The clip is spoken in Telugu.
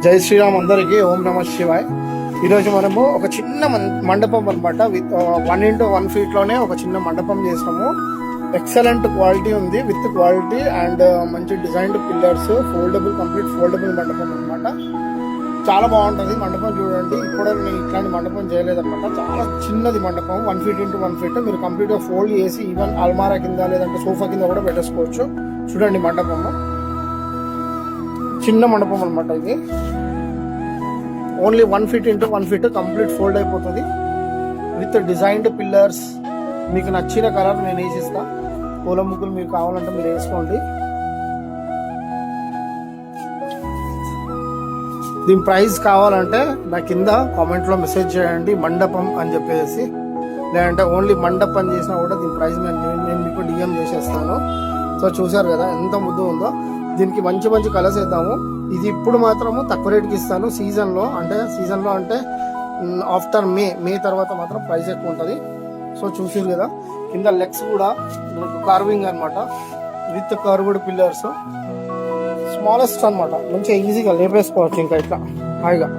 జై శ్రీరామ్ అందరికీ ఓం నమ శివాయ్. ఈరోజు మనము ఒక చిన్న మండపం అనమాట. విత్ 1x1 feet లోనే ఒక చిన్న మండపం చేసాము. ఎక్సలెంట్ క్వాలిటీ ఉంది, విత్ క్వాలిటీ అండ్ మంచి డిజైన్డ్ పిల్లర్స్, కంప్లీట్ ఫోల్డబుల్ మండపం అనమాట. చాలా బాగుంటుంది మండపం. చూడండి, ఇప్పుడు నేను ఇట్లాంటి మండపం చేయలేదన్నమాట. చాలా చిన్నది మండపం, 1 feet x 1 feet. మీరు కంప్లీట్ గా ఫోల్డ్ చేసి ఈవెన్ అల్మారా కింద లేదంటే సోఫా కింద కూడా పెట్టేసుకోవచ్చు. చూడండి మండపము, చిన్న మండపం అనమాట. ఇది only 1 feet x 1 feet complete fold అయిపోతుంది విత్ డిజైన్డ్ పిల్లర్స్. మీకు నచ్చిన కలర్ నేను వేసిస్తా. పూల ముగ్గులు మీరు కావాలంటే మీరు వేసుకోండి. దీని ప్రైస్ కావాలంటే నా కింద కామెంట్లో మెసేజ్ చేయండి, మండపం అని చెప్పేసి. లేదంటే ఓన్లీ మండపం చేసినా కూడా దీని ప్రైస్ నేను మీకు డిఎం చేసేస్తాను. సో చూసారు కదా ఎంత ముద్దు ఉందో. దీనికి మంచి మంచి కలర్స్ వేద్దాము. ఇది ఇప్పుడు మాత్రము తక్కువ రేట్కి ఇస్తాను. సీజన్లో అంటే ఆఫ్టర్ మే తర్వాత మాత్రం ప్రైస్ ఎక్కువ ఉంటుంది. సో చూసారు కదా, కింద లెగ్స్ కూడా మనకు కార్వింగ్ అనమాట, విత్ కర్వ్డ్ పిల్లర్స్. స్మాలెస్ట్ అనమాట, మంచిగా ఈజీగా లేపేసుకోవచ్చు ఇంకా ఇట్లా హాయిగా.